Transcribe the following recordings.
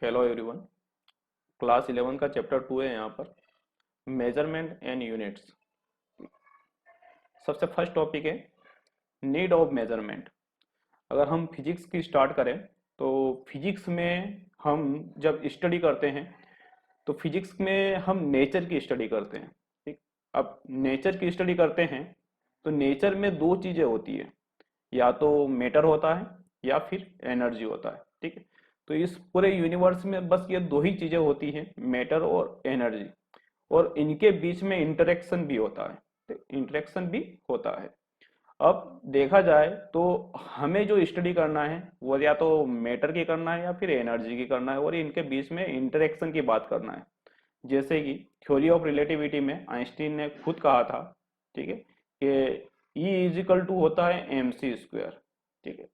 Hello everyone. Class 11 का chapter 2 है यहाँ पर मेजरमेंट एंड यूनिट्स। सबसे फर्स्ट टॉपिक है नीड ऑफ मेजरमेंट। अगर हम फिजिक्स की स्टार्ट करें तो फिजिक्स में हम जब स्टडी करते हैं तो फिजिक्स में हम नेचर की स्टडी करते हैं। ठीक। अब नेचर की स्टडी करते हैं तो नेचर में दो चीज़ें होती है, या तो मैटर होता है या फिर एनर्जी होता है। ठीक है। तो इस पूरे यूनिवर्स में बस ये दो ही चीजें होती हैं, मैटर और एनर्जी, और इनके बीच में इंटरेक्शन भी होता है। इंटरेक्शन भी होता है। अब देखा जाए तो हमें जो स्टडी करना है वो या तो मैटर की करना है या फिर एनर्जी की करना है, और इनके बीच में इंटरेक्शन की बात करना है। जैसे कि थ्योरी ऑफ रिलेटिविटी में आइंस्टीन ने खुद कहा था, ठीक है, कि ई इज इक्वल टू होता है एम सी स्क्वायर। ठीक है।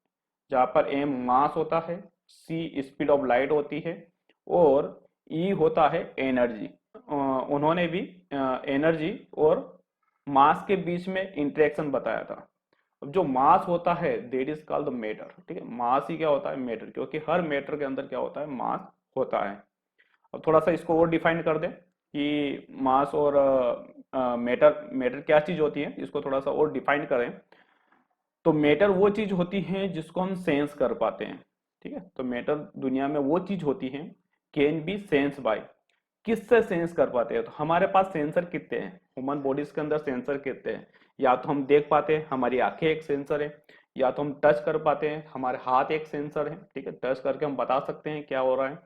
जहाँ पर एम मास होता है, सी स्पीड ऑफ लाइट होती है, और ई होता है एनर्जी। उन्होंने भी एनर्जी और मास के बीच में इंटरेक्शन बताया था। अब जो मास होता है that is called the matter. ठीक है, मास ही क्या होता है, मैटर, क्योंकि हर मैटर के अंदर क्या होता है, मास होता है। अब थोड़ा सा इसको और डिफाइन कर दें कि मास और मैटर मैटर क्या चीज होती है, इसको थोड़ा सा और डिफाइन करें तो मैटर वो चीज होती है जिसको हम सेंस कर पाते हैं। ठीक है, तो मैटर दुनिया में वो चीज होती है कैन बी सेंस बाय। किससे सेंस कर पाते हैं, तो हमारे पास सेंसर कितने हैं, ह्यूमन बॉडीज के अंदर सेंसर कितने हैं। या तो हम देख पाते हैं, हमारी आंखें एक सेंसर है, या तो हम टच कर पाते हैं, हमारे हाथ एक सेंसर है। ठीक है, टच करके हम बता सकते हैं क्या हो रहा है।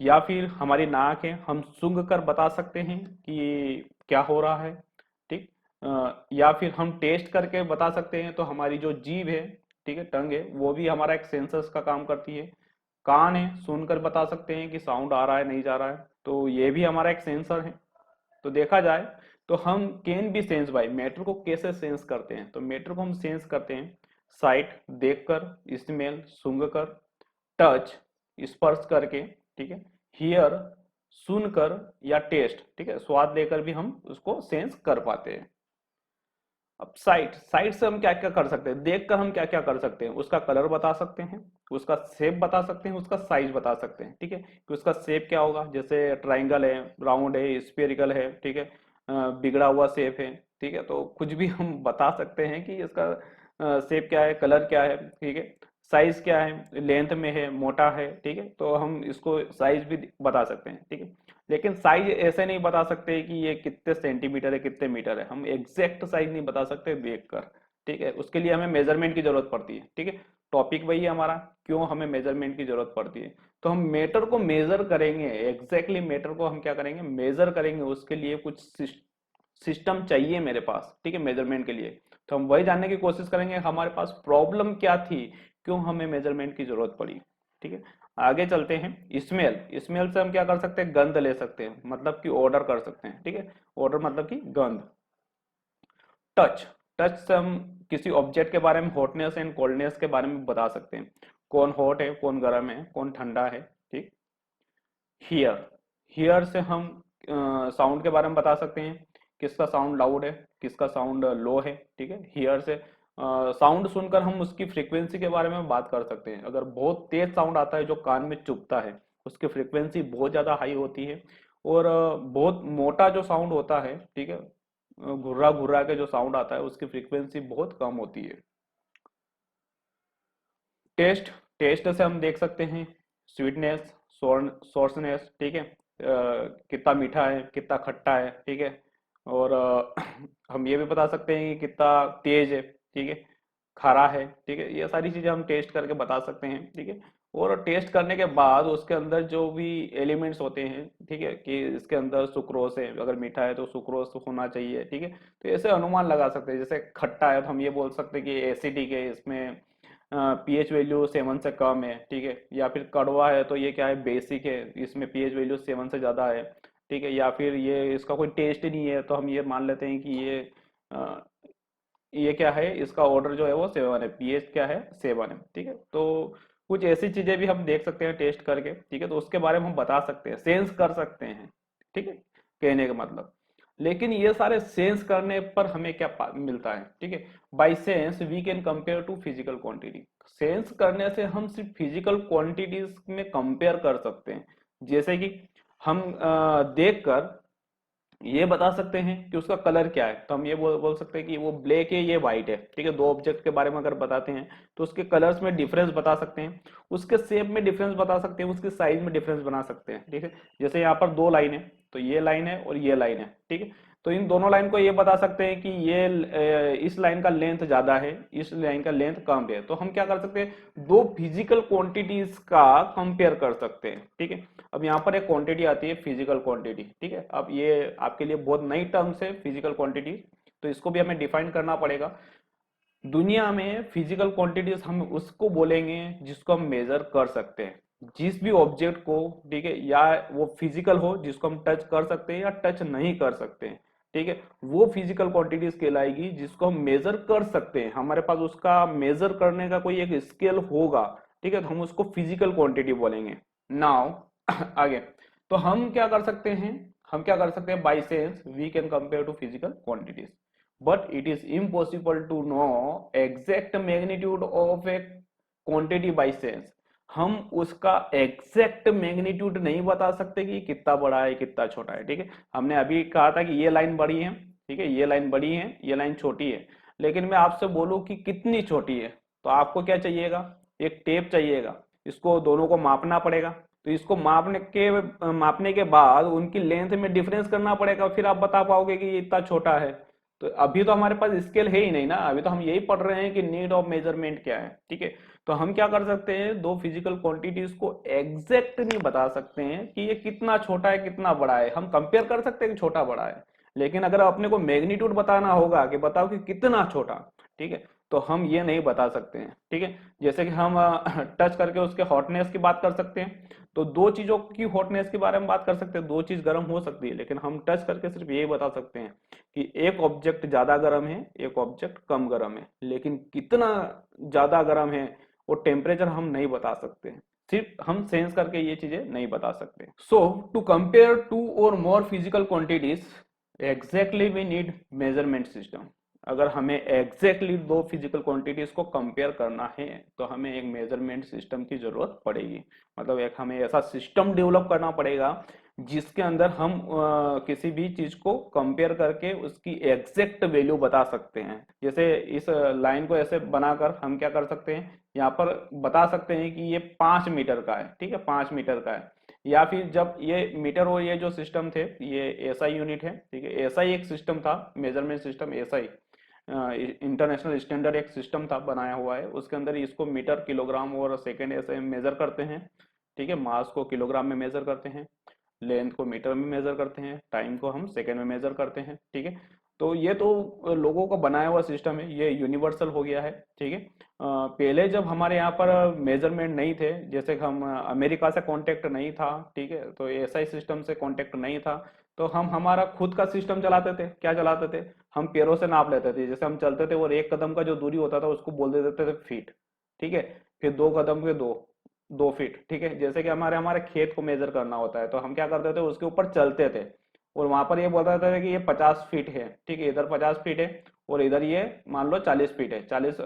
या फिर हमारी नाक है, हम सूंघ कर बता सकते हैं कि क्या हो रहा है। ठीक। या फिर हम टेस्ट करके बता सकते हैं, तो हमारी जो जीभ है, ठीक है, टंग है, वो भी हमारा एक सेंसर्स का काम करती है। कान है, सुनकर बता सकते हैं कि साउंड आ रहा है नहीं जा रहा है, तो ये भी हमारा एक सेंसर है। तो देखा जाए तो हम can be sense by, matter को कैसे सेंस करते हैं, तो मैटर को हम सेंस करते हैं साइट देखकर, स्मेल सूंघकर, टच स्पर्श करके, ठीक है, हियर सुनकर, या टेस्ट, ठीक है, स्वाद लेकर भी हम उसको सेंस कर पाते हैं। अब साइट साइट से हम क्या क्या कर सकते हैं, देखकर हम क्या क्या कर सकते हैं, उसका कलर बता सकते हैं, उसका शेप बता सकते हैं, उसका साइज बता सकते हैं। ठीक है, कि उसका शेप क्या होगा, जैसे ट्राइंगल है, राउंड है, स्फेरिकल है, ठीक है, बिगड़ा हुआ शेप है। ठीक है, तो कुछ भी हम बता सकते हैं कि इसका शेप क्या है, कलर क्या है। ठीक है, साइज क्या है, लेंथ में है, मोटा है। ठीक है, तो हम इसको साइज भी बता सकते हैं। ठीक है, लेकिन साइज ऐसे नहीं बता सकते कि ये कितने सेंटीमीटर है, कितने मीटर है, हम एग्जैक्ट साइज नहीं बता सकते देखकर। ठीक है, उसके लिए हमें मेजरमेंट की जरूरत पड़ती है। ठीक है, टॉपिक वही है हमारा, क्यों हमें मेजरमेंट की जरूरत पड़ती है। तो हम मैटर को मेजर करेंगे, एग्जैक्टली मैटर को हम क्या करेंगे, मेजर करेंगे। उसके लिए कुछ सिस्टम चाहिए मेरे पास, ठीक है, मेजरमेंट के लिए। तो हम वही जानने की कोशिश करेंगे हमारे पास प्रॉब्लम क्या थी, क्यों हमें मेजरमेंट की जरूरत पड़ी। ठीक है, आगे चलते हैं। स्मेल, स्मेल से हम क्या कर सकते हैं, गंध ले सकते हैं, मतलब कि ऑर्डर कर सकते हैं। ठीक है, ऑर्डर मतलब कि गंध। टच, टच से हम किसी ऑब्जेक्ट के बारे में, हॉटनेस एंड कोल्डनेस के बारे में बता सकते हैं, कौन हॉट है, कौन गर्म है, कौन ठंडा है। ठीक। हियर, हियर से हम साउंड के बारे में बता सकते हैं, किसका साउंड लाउड है, किसका साउंड लो है। ठीक है, हियर से साउंड सुनकर हम उसकी फ्रीक्वेंसी के बारे में बात कर सकते हैं। अगर बहुत तेज साउंड आता है जो कान में चुभता है, उसकी फ्रीक्वेंसी बहुत ज़्यादा हाई होती है। और बहुत मोटा जो साउंड होता है, ठीक है, घुर्रा घुर्रा के जो साउंड आता है, उसकी फ्रीक्वेंसी बहुत कम होती है। टेस्ट, टेस्ट से हम देख सकते हैं स्वीटनेस, सोर्सनेस। ठीक है, कितना मीठा है, कितना खट्टा है। ठीक है, और हम ये भी बता सकते हैं कि कितना तेज है, ठीक है, खारा है। ठीक है, ये सारी चीजें हम टेस्ट करके बता सकते हैं। ठीक है, और टेस्ट करने के बाद उसके अंदर जो भी एलिमेंट्स होते हैं, ठीक है, कि इसके अंदर सुक्रोज है, अगर मीठा है तो सुक्रोज होना चाहिए। ठीक है, तो ऐसे अनुमान लगा सकते हैं। जैसे खट्टा है तो हम ये बोल सकते हैं कि एसिडिक है, इसमें पीएच वैल्यू 7 से कम है। ठीक है, या फिर कड़वा है तो ये क्या है, बेसिक है, इसमें पीएच वैल्यू 7 से ज़्यादा है। ठीक है, या फिर ये इसका कोई टेस्ट ही नहीं है, तो हम ये मान लेते हैं कि ये क्या है, इसका ऑर्डर जो है वो 7 है, पीएच क्या है, 7 है। ठीक है, तो कुछ ऐसी चीजें भी हम देख सकते हैं टेस्ट करके। ठीक है, तो उसके बारे में हम बता सकते हैं, सेंस कर सकते हैं। ठीक है, कहने का मतलब। लेकिन ये सारे सेंस करने पर हमें क्या मिलता है, ठीक है। By sense we can compare to physical quantity. Sense करने से हम सिर्फ फिजिकल क्वांटिटीज में कंपेयर कर सकते हैं। जैसे कि हम देख कर ये बता सकते हैं कि उसका कलर क्या है, तो हम ये बोल सकते हैं कि वो ब्लैक है, ये व्हाइट है, ठीक है। दो ऑब्जेक्ट के बारे में अगर बताते हैं तो उसके कलर्स में डिफरेंस बता सकते हैं, उसके शेप में डिफरेंस बता सकते हैं, उसके साइज में डिफरेंस बना सकते हैं, ठीक है। जैसे यहाँ पर दो लाइन है, तो ये लाइन है और ये लाइन है, ठीक है। तो इन दोनों लाइन को ये बता सकते हैं कि ये इस लाइन का लेंथ ज्यादा है, इस लाइन का लेंथ कम है। तो हम क्या कर सकते हैं, दो फिजिकल क्वांटिटीज का कंपेयर कर सकते हैं, ठीक है। अब यहाँ पर एक क्वांटिटी आती है फिजिकल क्वांटिटी, ठीक है। अब ये आपके लिए बहुत नई टर्म्स है फिजिकल क्वांटिटी, तो इसको भी हमें डिफाइन करना पड़ेगा। दुनिया में फिजिकल क्वांटिटीज हम उसको बोलेंगे जिसको हम मेजर कर सकते हैं, जिस भी ऑब्जेक्ट को, ठीक है, या वो फिजिकल हो जिसको हम टच कर सकते हैं या टच नहीं कर सकते हैं, ठीक है, वो फिजिकल क्वांटिटीज कहलाएगी जिसको हम मेजर कर सकते हैं। हमारे पास उसका मेजर करने का कोई एक स्केल होगा, ठीक है, तो हम उसको फिजिकल क्वांटिटी बोलेंगे। नाउ आगे, तो हम क्या कर सकते हैं, हम क्या कर सकते हैं, by sense we can compare to physical quantities, but it is impossible to know exact magnitude of a quantity by sense। हम उसका एग्जैक्ट मैग्नीट्यूड नहीं बता सकते कि कितना बड़ा है कितना छोटा है, ठीक है। हमने अभी कहा था कि ये लाइन बड़ी है, ठीक है, ये लाइन बड़ी है, ये लाइन छोटी है, लेकिन मैं आपसे बोलूं कि कितनी छोटी है, तो आपको क्या चाहिएगा, एक टेप चाहिएगा, इसको दोनों को मापना पड़ेगा। तो इसको मापने के बाद उनकी लेंथ में डिफरेंस करना पड़ेगा, फिर आप बता पाओगे कि ये इतना छोटा है। तो अभी तो हमारे पास स्केल है ही नहीं ना, अभी तो हम यही पढ़ रहे हैं कि नीड ऑफ मेजरमेंट क्या है, ठीक है। तो हम क्या कर सकते हैं, दो फिजिकल क्वांटिटीज को एग्जैक्ट नहीं बता सकते हैं कि ये कितना छोटा है कितना बड़ा है। हम कंपेयर कर सकते हैं कि छोटा बड़ा है, लेकिन अगर अपने को मैग्नीट्यूड बताना होगा कि बताओ कि कितना छोटा, ठीक है, तो हम ये नहीं बता सकते हैं, ठीक है। जैसे कि हम टच करके उसके हॉटनेस की बात कर सकते हैं, तो दो चीजों की हॉटनेस के बारे में बात कर सकते हैं, दो चीज गर्म हो सकती है, लेकिन हम टच करके सिर्फ यही बता सकते हैं कि एक ऑब्जेक्ट ज्यादा गर्म है, एक ऑब्जेक्ट कम गर्म है, लेकिन कितना ज्यादा गर्म है वो टेम्परेचर हम नहीं बता सकते, सिर्फ हम सेंस करके ये चीजें नहीं बता सकते। सो टू कंपेयर टू और more physical quantities exactly we need measurement system. अगर हमें एग्जैक्टली दो फिजिकल क्वांटिटीज को कंपेयर करना है तो हमें एक मेजरमेंट सिस्टम की जरूरत पड़ेगी। मतलब एक हमें ऐसा सिस्टम डेवलप करना पड़ेगा जिसके अंदर हम किसी भी चीज को कंपेयर करके उसकी एग्जैक्ट वैल्यू बता सकते हैं। जैसे इस लाइन को ऐसे बनाकर हम क्या कर सकते हैं, यहाँ पर बता सकते हैं कि ये 5 मीटर का है, ठीक है, 5 मीटर का है। या फिर जब ये मीटर और ये जो सिस्टम थे, ये एसआई यूनिट है, ठीक है, एसआई एक सिस्टम था, measurement system SI, international standard एक सिस्टम था बनाया हुआ है, उसके अंदर इसको मीटर किलोग्राम और सेकेंड ऐसे मेजर करते हैं, ठीक है। मास को किलोग्राम में मेजर करते हैं, लेंथ को मीटर में मेजर करते हैं, टाइम को हम सेकेंड में मेजर करते हैं, ठीक है। तो ये तो लोगों का बनाया हुआ सिस्टम है, ये यूनिवर्सल हो गया है, ठीक है। पहले जब हमारे यहाँ पर मेजरमेंट नहीं थे, जैसे कि हम अमेरिका से कांटेक्ट नहीं था, ठीक है, तो एसआई सिस्टम से कांटेक्ट नहीं था, तो हम हमारा खुद का सिस्टम चलाते थे। क्या चलाते थे, हम पैरों से नाप लेते थे, जैसे हम चलते थे और एक कदम का जो दूरी होता था उसको बोल देते थे फीट, ठीक है। फिर दो कदम के दो 2 फीट, ठीक है। जैसे कि हमारे हमारे खेत को मेजर करना होता है तो हम क्या करते थे, उसके ऊपर चलते थे और वहां पर ये बोलता था कि ये 50 फीट है, ठीक है, इधर 50 फीट है और इधर ये मान लो 40 फीट है, 40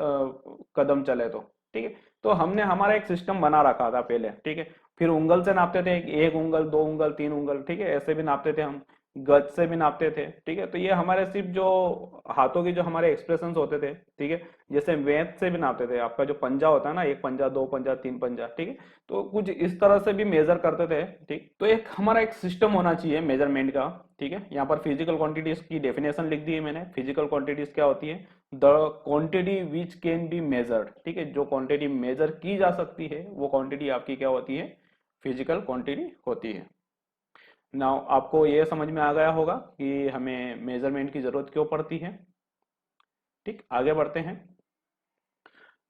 कदम चले तो, ठीक है। तो हमने हमारा एक सिस्टम बना रखा था पहले, ठीक है। फिर उंगल से नापते थे, एक उंगल, दो उंगल, तीन उंगल, ठीक है, ऐसे भी नापते थे हम, गज से भी नापते थे, ठीक है। तो ये हमारे सिर्फ जो हाथों की जो हमारे एक्सप्रेशन होते थे, ठीक है, जैसे वेट से भी नापते थे, आपका जो पंजा होता है ना, एक पंजा, दो पंजा, तीन पंजा, ठीक है, तो कुछ इस तरह से भी मेजर करते थे, ठीक। तो एक हमारा एक सिस्टम होना चाहिए मेजरमेंट का, ठीक है। यहाँ पर फिजिकल क्वांटिटीज की डेफिनेशन लिख दी है मैंने। फिजिकल क्वांटिटीज क्या होती है, the quantity which can be measured, ठीक है, जो क्वांटिटी मेजर की जा सकती है वो क्वांटिटी आपकी क्या होती है, फिजिकल क्वांटिटी होती है। नाउ आपको ये समझ में आ गया होगा कि हमें मेजरमेंट की जरूरत क्यों पड़ती है। ठीक, आगे बढ़ते हैं।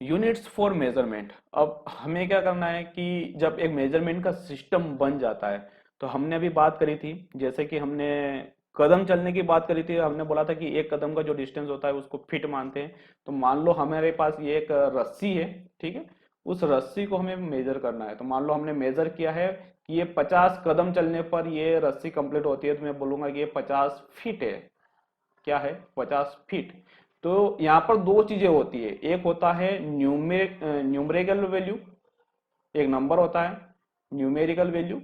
Units for measurement. अब हमें क्या करना है कि जब एक मेजरमेंट का सिस्टम बन जाता है, तो हमने अभी बात करी थी, जैसे कि हमने कदम चलने की बात करी थी, हमने बोला था कि एक कदम का जो डिस्टेंस होता है उसको फीट मानते हैं। तो मान लो हमारे पास ये एक रस्सी है, ठीक है, उस रस्सी को हमें मेजर करना है। तो मान लो हमने मेजर किया है कि ये 50 कदम चलने पर ये रस्सी कंप्लीट होती है, तो मैं बोलूंगा कि ये 50 फीट है। क्या है? 50 फीट। तो यहाँ पर दो चीजें होती है, एक होता है न्यूमेरिकल वैल्यू, एक नंबर होता है न्यूमेरिकल वैल्यू,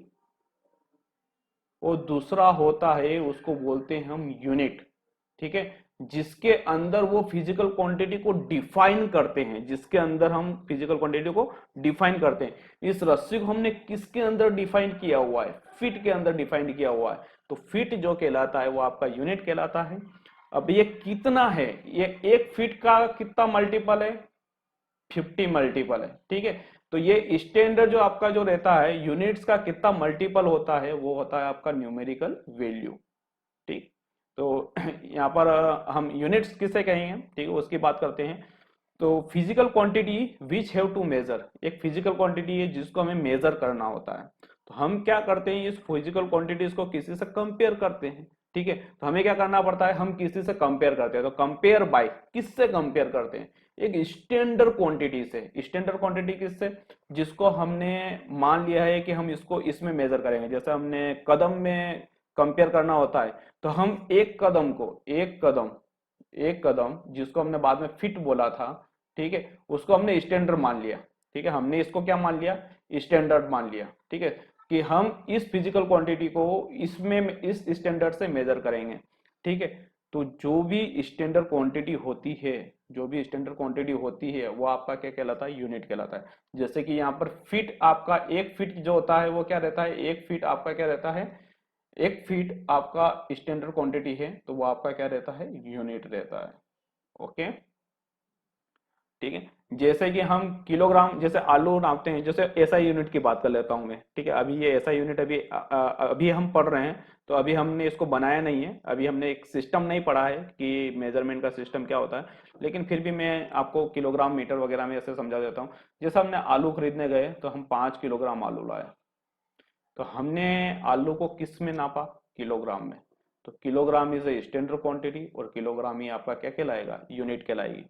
और दूसरा होता है उसको बोलते हैं हम यूनिट। ठीक है, जिसके अंदर वो फिजिकल क्वांटिटी को डिफाइन करते हैं, जिसके अंदर हम फिजिकल क्वांटिटी को डिफाइन करते हैं। इस रस्सी को हमने किसके अंदर डिफाइन किया हुआ है? फीट के अंदर डिफाइन किया हुआ है। तो फीट जो कहलाता है वो आपका यूनिट कहलाता है। अब ये कितना है? ये एक फीट का कितना मल्टीपल है? 50 मल्टीपल है। ठीक है, तो ये स्टैंडर्ड जो आपका जो रहता है यूनिट्स का कितना मल्टीपल होता है, वो होता है आपका न्यूमेरिकल वैल्यू। ठीक, तो यहाँ पर हम यूनिट्स किसे कहेंगे, ठीक है, उसकी बात करते हैं। तो physical quantity which have to measure, एक फिजिकल क्वांटिटी है जिसको हमें मेजर करना होता है। तो हम क्या करते हैं, इस फिजिकल क्वांटिटीज को किसी से कंपेयर करते हैं। ठीक है, तो हमें क्या करना पड़ता है, हम किसी से कंपेयर करते हैं। तो कंपेयर बाय, किससे कंपेयर करते हैं? एक स्टैंडर्ड क्वांटिटी से। स्टैंडर्ड क्वांटिटी किससे? जिसको हमने मान लिया है कि हम इसको इसमें मेजर करेंगे। जैसे हमने कदम में कंपेयर करना होता है, तो हम एक कदम को, एक कदम जिसको हमने बाद में फिट बोला था, ठीक है, उसको हमने स्टैंडर्ड मान लिया। ठीक है, हमने इसको क्या मान लिया? स्टैंडर्ड मान लिया। ठीक है, कि हम इस फिजिकल क्वांटिटी को इसमें इस स्टैंडर्ड से मेजर करेंगे। ठीक है, तो जो भी स्टैंडर्ड क्वांटिटी होती है, जो भी स्टैंडर्ड क्वांटिटी होती है वो आपका क्या कहलाता है? यूनिट कहलाता है। जैसे कि यहाँ पर फीट, आपका एक फीट जो होता है वो क्या रहता है? एक फीट आपका क्या रहता है? एक फीट आपका स्टैंडर्ड क्वांटिटी है, तो वो आपका क्या रहता है? यूनिट रहता है। ओके, ठीक है। जैसे कि हम किलोग्राम, जैसे आलू नापते हैं, जैसे एसआई यूनिट की बात कर लेता हूं मैं। ठीक है, अभी ये एसआई यूनिट अभी हम पढ़ रहे हैं, तो अभी हमने इसको बनाया नहीं है, अभी हमने एक सिस्टम नहीं पढ़ा है कि मेजरमेंट का सिस्टम क्या होता है। लेकिन फिर भी मैं आपको किलोग्राम, मीटर वगैरह में ऐसे समझा देता हूँ। जैसे हमने आलू खरीदने गए, तो हम 5 किलोग्राम आलू लाए, तो हमने आलू को किस में नापा? किलोग्राम में। तो kilogram is a standard quantity, और किलोग्राम ही आपका क्या कहलाएगा? यूनिट कहलाएगी।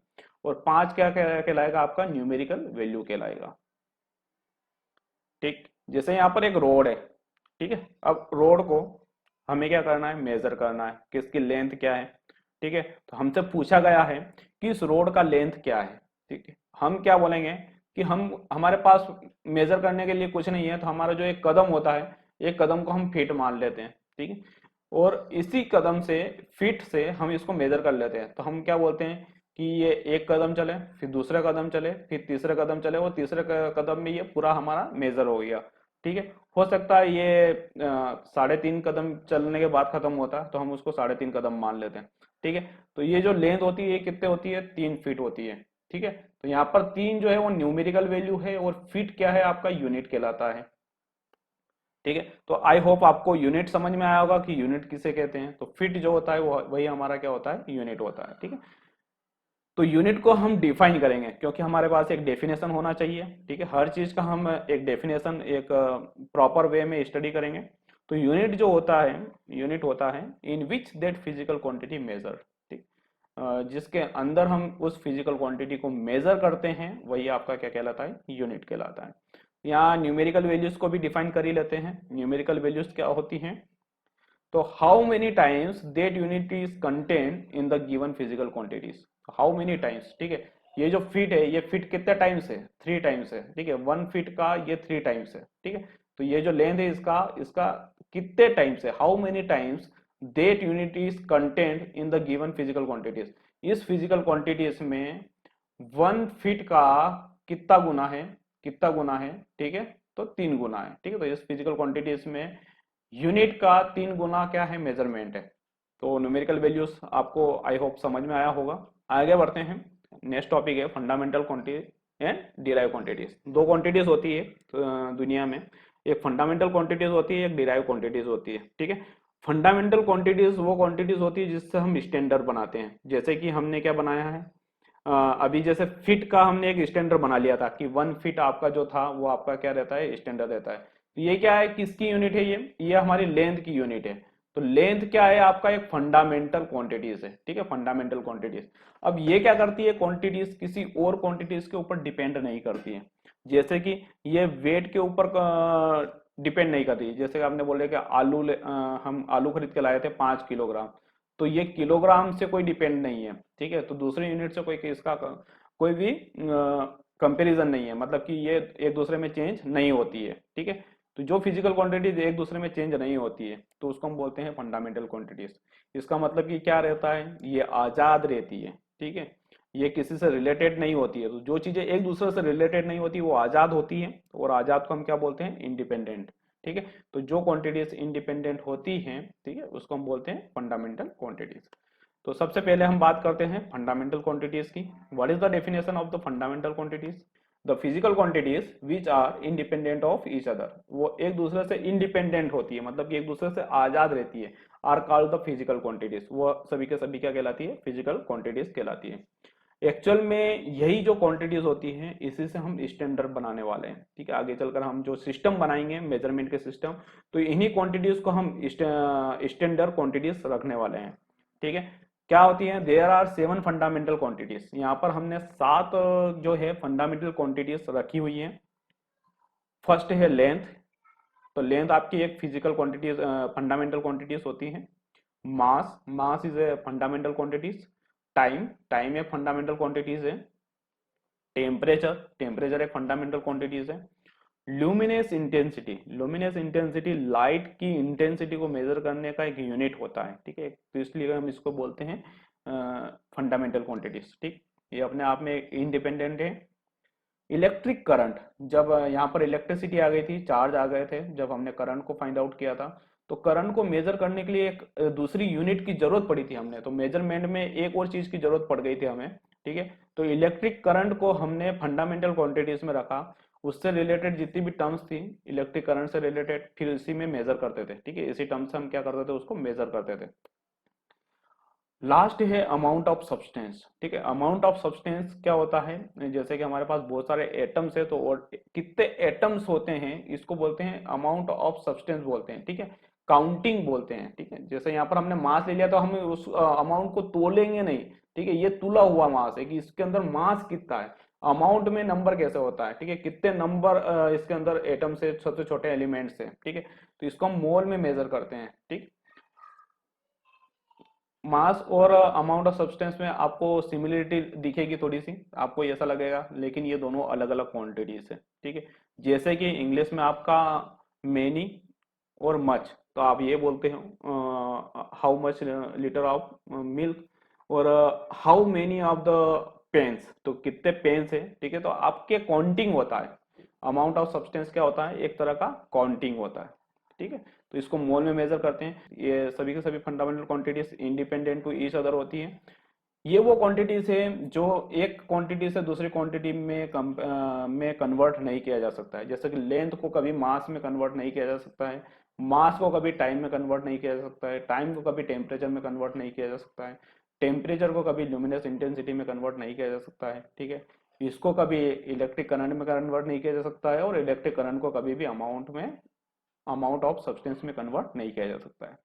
और 5 क्या कहलाएगा? आपका न्यूमेरिकल वैल्यू कहलाएगा। ठीक, जैसे यहाँ पर एक रोड है, ठीक है, अब रोड को हमें क्या करना है? मेजर करना है कि इसकी लेंथ क्या है। ठीक है, तो हमसे पूछा गया है कि इस रोड का लेंथ क्या है। ठीक है, हम क्या बोलेंगे कि हम, हमारे पास मेजर करने के लिए कुछ नहीं है, तो हमारा जो एक कदम होता है, एक कदम को हम फीट मान लेते हैं। ठीक है, और इसी कदम से, फीट से हम इसको मेजर कर लेते हैं। तो हम क्या बोलते हैं कि ये एक कदम चले, फिर दूसरा कदम चले, फिर तीसरा कदम चले, और तीसरे कदम में ये पूरा हमारा मेजर हो गया। ठीक है, हो सकता है ये 3.5 कदम चलने के बाद खत्म होता है, तो हम उसको 3.5 कदम मान लेते हैं। ठीक है, तो ये जो लेंथ होती है ये कितने होती है? 3 फीट होती है। ठीक है, तो यहाँ पर 3 जो है वो न्यूमेरिकल वैल्यू है, और फीट क्या है? आपका यूनिट कहलाता है। ठीक है, तो आई होप आपको यूनिट समझ में आया होगा कि यूनिट किसे कहते हैं। तो फिट जो होता है वो वही हमारा क्या होता है? यूनिट होता है। ठीक है, तो यूनिट को हम डिफाइन करेंगे, क्योंकि हमारे पास एक डेफिनेशन होना चाहिए। ठीक है, हर चीज का हम एक डेफिनेशन, एक प्रॉपर वे में स्टडी करेंगे। तो यूनिट जो होता है, यूनिट होता है in which that physical quantity measure. ठीक, जिसके अंदर हम उस फिजिकल क्वांटिटी को मेजर करते हैं, वही आपका क्या कहलाता है? यूनिट कहलाता है। यहाँ न्यूमेरिकल वैल्यूज को भी डिफाइन कर ही लेते हैं। न्यूमेरिकल वैल्यूज क्या होती हैं? तो how many times that unit is contain in the given physical quantities. How many times, ठीक है, ये जो फीट है, ये फीट कितने टाइम्स है? 3 टाइम्स है। ठीक है, 1 फीट का ये 3 टाइम्स है। ठीक है, तो ये जो लेंथ है इसका इसका कितने टाइम्स है? How many times that unit is content in the given physical quantities. इस फिजिकल क्वांटिटीज में 1 फीट का कितना गुना है? कितना गुना है? ठीक है, तो 3 गुना है। ठीक है, तो इस फिजिकल क्वांटिटीज में यूनिट का 3 गुना क्या है? मेजरमेंट है। तो न्यूमेरिकल वैल्यूज आपको आई होप समझ में आया होगा। आगे बढ़ते हैं, नेक्स्ट टॉपिक है fundamental quantity and derive quantities. दो क्वांटिटीज होती है दुनिया में, एक फंडामेंटल क्वांटिटीज होती है, एक डिराइव क्वांटिटीज होती है। ठीक है, फंडामेंटल क्वांटिटीज वो क्वांटिटीज होती है जिससे हम स्टैंडर्ड बनाते हैं। जैसे कि हमने क्या बनाया है, अभी जैसे फिट का हमने एक स्टैंडर्ड बना लिया था कि 1 फीट आपका जो था वो आपका क्या रहता है? स्टैंडर्ड रहता है। तो ये क्या है? किसकी यूनिट है? ये हमारी लेंथ की यूनिट है। तो लेंथ क्या है? आपका एक फंडामेंटल क्वांटिटीज है। ठीक है, फंडामेंटल क्वांटिटीज। अब ये क्या करती है? क्वांटिटीज किसी और क्वांटिटीज के ऊपर डिपेंड नहीं करती है। जैसे कि ये वेट के ऊपर डिपेंड नहीं करती। जैसे कि आपने बोले कि हम आलू खरीद के लाए थे 5 किलोग्राम, तो ये किलोग्राम से कोई डिपेंड नहीं है, ठीक है। तो दूसरे यूनिट से कोई इसका कोई भी कंपैरिजन नहीं है, मतलब कि ये एक दूसरे में चेंज नहीं होती है, ठीक है। तो जो फिजिकल क्वांटिटीज एक दूसरे में चेंज नहीं होती है तो उसको हम बोलते हैं फंडामेंटल क्वांटिटीज। इसका मतलब कि क्या रहता है, ये आजाद रहती है, ठीक है। ये किसी से रिलेटेड नहीं होती है। तो जो चीजें एक दूसरे से रिलेटेड नहीं होती वो आजाद होती हैं, और आजाद को हम क्या बोलते हैं, इंडिपेंडेंट, ठीक है। तो जो क्वांटिटीज इंडिपेंडेंट होती हैं, ठीक है, उसको हम बोलते हैं फंडामेंटल क्वांटिटीज। तो सबसे पहले हम बात करते हैं फंडामेंटल क्वांटिटीज की। What is the definition of the fundamental quantities? The physical quantities which are independent of each other, वो एक दूसरे से इंडिपेंडेंट होती है, मतलब कि एक दूसरे से आजाद रहती है, are called the physical quantities. वो सभी के सभी क्या कहलाती है, फिजिकल क्वांटिटीज कहलाती है। एक्चुअल में यही जो क्वांटिटीज होती हैं इसी से हम स्टैंडर्ड बनाने वाले हैं, ठीक है। आगे चलकर हम जो सिस्टम बनाएंगे मेजरमेंट के सिस्टम, तो इन्हीं क्वांटिटीज को हम स्टैंडर्ड क्वांटिटीज रखने वाले हैं, ठीक है। क्या होती है, देयर आर 7 फंडामेंटल क्वांटिटीज। यहाँ पर हमने 7 जो है फंडामेंटल क्वांटिटीज रखी हुई हैं। फर्स्ट है लेंथ। तो लेंथ आपकी एक फिजिकल क्वांटिटीज फंडामेंटल क्वांटिटीज होती है। Mass, mass is a fundamental quantities. Time, time एक फंडामेंटल क्वांटिटीज है। टेम्परेचर, टेम्परेचर एक फंडामेंटल क्वांटिटीज है। Luminous intensity, luminous intensity light की इंटेंसिटी को मेजर करने का एक यूनिट होता है, ठीक है। तो इसलिए हम इसको बोलते हैं फंडामेंटल क्वांटिटीज, ठीक। ये अपने आप में इंडिपेंडेंट है। इलेक्ट्रिक करंट, जब यहाँ पर इलेक्ट्रिसिटी आ गई थी, चार्ज आ गए थे, जब हमने करंट को फाइंड आउट किया था, तो करंट को मेजर करने के लिए एक दूसरी यूनिट की जरूरत पड़ी थी हमें, तो मेजरमेंट में एक और चीज की जरूरत पड़ गई थी हमें, ठीक है। तो इलेक्ट्रिक करंट को हमने फंडामेंटल क्वांटिटीज में रखा। उससे रिलेटेड जितनी भी टर्म्स थी इलेक्ट्रिक करंट से रिलेटेड, फिर इसी में मेजर करते थे, ठीक है। इसी टर्म्स से हम क्या करते थे, उसको मेजर करते थे। लास्ट है अमाउंट ऑफ सब्सटेंस, ठीक है। अमाउंट ऑफ सब्सटेंस क्या होता है, जैसे कि हमारे पास बहुत सारे एटम्स है, तो और कितने एटम्स होते हैं इसको बोलते हैं अमाउंट ऑफ सब्सटेंस बोलते हैं, ठीक है। काउंटिंग बोलते हैं, ठीक है। जैसे यहाँ पर हमने मास ले लिया तो हम उस अमाउंट को तोलेंगे नहीं, ठीक है। ये तुला हुआ मास है कि इसके अंदर मास कितना है। अमाउंट में नंबर कैसे होता है, ठीक है, कितने नंबर इसके अंदर एटम से, सबसे छोटे एलिमेंट से, ठीक है। तो इसको हम मोल में मेजर करते हैं, ठीक। मास और अमाउंट ऑफ सब्सटेंस में आपको सिमिलरिटी दिखेगी थोड़ी सी, आपको ऐसा लगेगा, लेकिन ये दोनों अलग अलग क्वांटिटीज है, ठीक है। जैसे कि इंग्लिश में आपका मेनी और मच, तो आप ये बोलते हो how much litre of milk, और how many of the pens, तो कितने पेन्स है, ठीक है। तो आपके काउंटिंग होता है। अमाउंट ऑफ सब्सटेंस क्या होता है, एक तरह का काउंटिंग होता है, ठीक है। तो इसको मोल में मेजर करते हैं। ये सभी के सभी fundamental quantities independent to each other होती हैं। ये वो क्वांटिटीज है जो एक क्वांटिटी से दूसरी क्वांटिटी में कन्वर्ट नहीं किया जा सकता है। जैसे कि लेंथ को कभी मास में कन्वर्ट नहीं किया जा सकता है, मास को कभी टाइम में कन्वर्ट नहीं किया जा सकता है, टाइम को कभी टेम्परेचर में कन्वर्ट नहीं किया जा सकता है, टेम्परेचर को कभी ल्यूमिनस इंटेंसिटी में कन्वर्ट नहीं किया जा सकता है, ठीक है। इसको कभी इलेक्ट्रिक करंट में कन्वर्ट नहीं किया जा सकता है, और इलेक्ट्रिक करंट को कभी भी अमाउंट ऑफ सब्सटेंस में कन्वर्ट नहीं किया जा सकता है,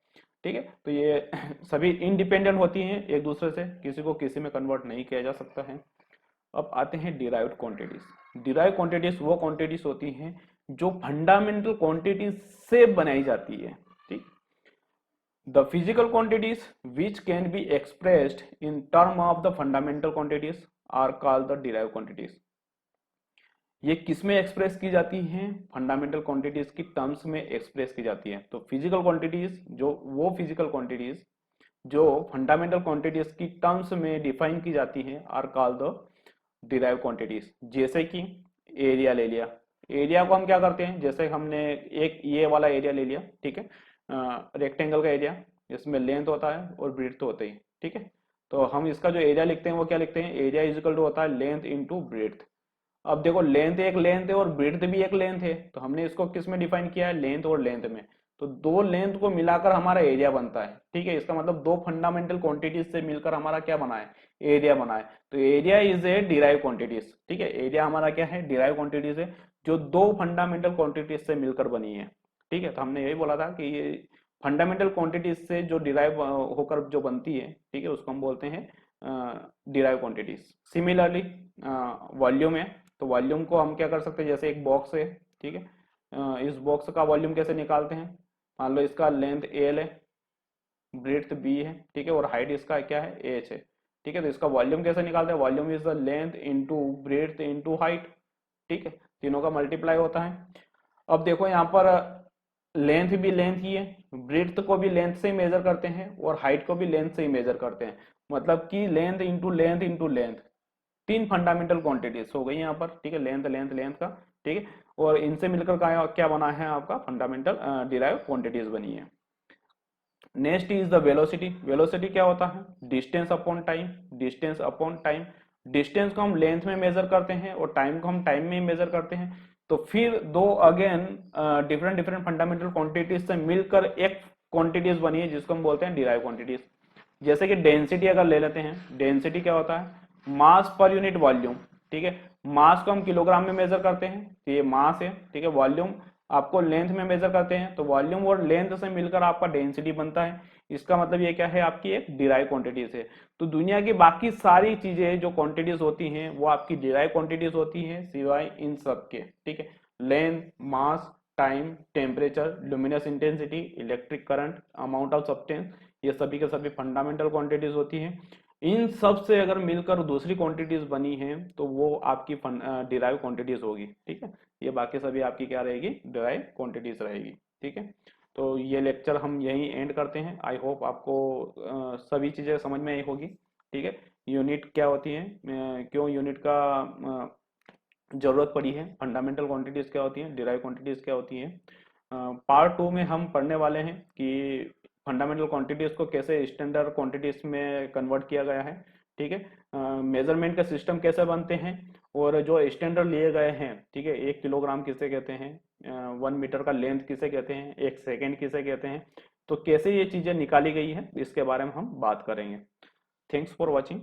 ठीक है। तो ये सभी इंडिपेंडेंट होती हैं एक दूसरे से, किसी को किसी में कन्वर्ट नहीं किया जा सकता है। अब आते हैं डिराइव्ड क्वांटिटीज। डिराइव्ड क्वांटिटीज वो क्वांटिटीज होती हैं जो फंडामेंटल क्वांटिटीज से बनाई जाती है, ठीक। The physical quantities which can be expressed in term of the fundamental quantities are called the derived quantities. ये किस में एक्सप्रेस की जाती हैं, फंडामेंटल क्वांटिटीज की टर्म्स में एक्सप्रेस की जाती है। तो फिजिकल क्वांटिटीज, जो वो फिजिकल क्वांटिटीज जो फंडामेंटल क्वांटिटीज की टर्म्स में डिफाइन की जाती हैं are called the derive quantities. जैसे कि एरिया ले लिया, एरिया को हम क्या करते हैं, जैसे हमने एक ये वाला एरिया ले लिया, ठीक है, रेक्टेंगल का एरिया, इसमें लेंथ होता है और ब्रेड्थ होती है, ठीक है। तो हम इसका जो एरिया लिखते हैं वो क्या लिखते हैं, एरिया इज इक्वल टू होता है लेंथ इंटू ब्रेड्थ। अब देखो लेंथ एक लेंथ है और ब्रेड्थ भी एक लेंथ है, तो हमने इसको किस में डिफाइन किया है, लेंथ और लेंथ में। तो दो लेंथ को मिलाकर हमारा एरिया बनता है, ठीक है। इसका मतलब दो फंडामेंटल क्वांटिटीज से मिलकर हमारा क्या बना है, एरिया बना है। तो area is a derive quantities, ठीक है। एरिया हमारा क्या है, डिराइव क्वांटिटीज है, जो दो फंडामेंटल क्वांटिटीज से मिलकर बनी है, ठीक है। तो हमने यही बोला था कि ये फंडामेंटल क्वांटिटीज से जो डिराइव होकर जो बनती है, ठीक है, उसको हम बोलते हैं डिराइव क्वांटिटीज। सिमिलरली वॉल्यूम है, तो वॉल्यूम को हम क्या कर सकते हैं, जैसे एक बॉक्स है, ठीक है, इस बॉक्स का वॉल्यूम कैसे निकालते हैं, मान लो इसका लेंथ एल है, ब्रेड्थ बी है, ठीक है, और हाइट इसका क्या है, एच है, ठीक है। तो इसका वॉल्यूम कैसे निकालते हैं, volume is the length into breadth into height, ठीक है, तीनों का मल्टीप्लाई होता है। अब देखो यहाँ पर लेंथ भी लेंथ ही है, ब्रेड्थ को भी लेंथ से ही मेजर करते हैं और हाइट को भी लेंथ से ही मेजर करते हैं, मतलब कि लेंथ इंटू लेंथ, तीन फंडामेंटल क्वांटिटीज हो गई यहाँ पर, ठीक है, लेंथ लेंथ लेंथ का, ठीक है, और इनसे मिलकर क्या बना है आपका फंडामेंटल डिराइव क्वांटिटीज बनी है। Next is the velocity. Velocity क्या होता है, distance upon time, distance upon time. Distance को हम लेंथ में मेजर करते हैं और टाइम को हम टाइम में मेजर करते हैं। तो फिर दो again different different fundamental quantities से मिलकर एक क्वांटिटीज बनी है जिसको हम बोलते हैं डिराइव क्वांटिटीज। जैसे कि डेंसिटी अगर ले लेते हैं, डेंसिटी क्या होता है, मास पर यूनिट वॉल्यूम, ठीक है, मास को हम किलोग्राम में मेजर करते हैं, तो ये मास है, ठीक है, वॉल्यूम आपको लेंथ में मेजर करते हैं, तो वॉल्यूम और लेंथ से मिलकर आपका डेंसिटी बनता है। इसका मतलब ये क्या है, आपकी एक डिराइव क्वांटिटीज है। तो दुनिया की बाकी सारी चीजें जो क्वांटिटीज होती हैं वो आपकी डिराइव क्वांटिटीज होती हैं, सिवाय इन सब के, ठीक है, length, mass, time, temperature, luminous intensity, electric current, amount of substance, ये सभी के सभी फंडामेंटल क्वांटिटीज होती हैं। इन सब से अगर मिलकर दूसरी क्वांटिटीज बनी है तो वो आपकी डिराइव क्वांटिटीज होगी, ठीक है। ये बाकी सभी आपकी क्या रहेगी, डिराइव क्वांटिटीज रहेगी, ठीक है। तो ये लेक्चर हम यहीं एंड करते हैं। आई होप आपको सभी चीजें समझ में आई होगी, ठीक है। यूनिट क्या होती है, क्यों यूनिट का जरूरत पड़ी है, फंडामेंटल क्वांटिटीज क्या होती हैं, डिराइव क्वांटिटीज क्या होती हैं। पार्ट 2 में हम पढ़ने वाले हैं कि फंडामेंटल क्वांटिटीज को कैसे स्टैंडर्ड क्वांटिटीज में कन्वर्ट किया गया है, ठीक है, मेजरमेंट के सिस्टम कैसे बनते हैं, और जो स्टैंडर्ड लिए गए हैं, ठीक है, 1 किलोग्राम किसे कहते हैं, 1 मीटर का लेंथ किसे कहते हैं, 1 सेकेंड किसे कहते हैं, तो कैसे ये चीजें निकाली गई है इसके बारे में हम बात करेंगे। Thanks for watching.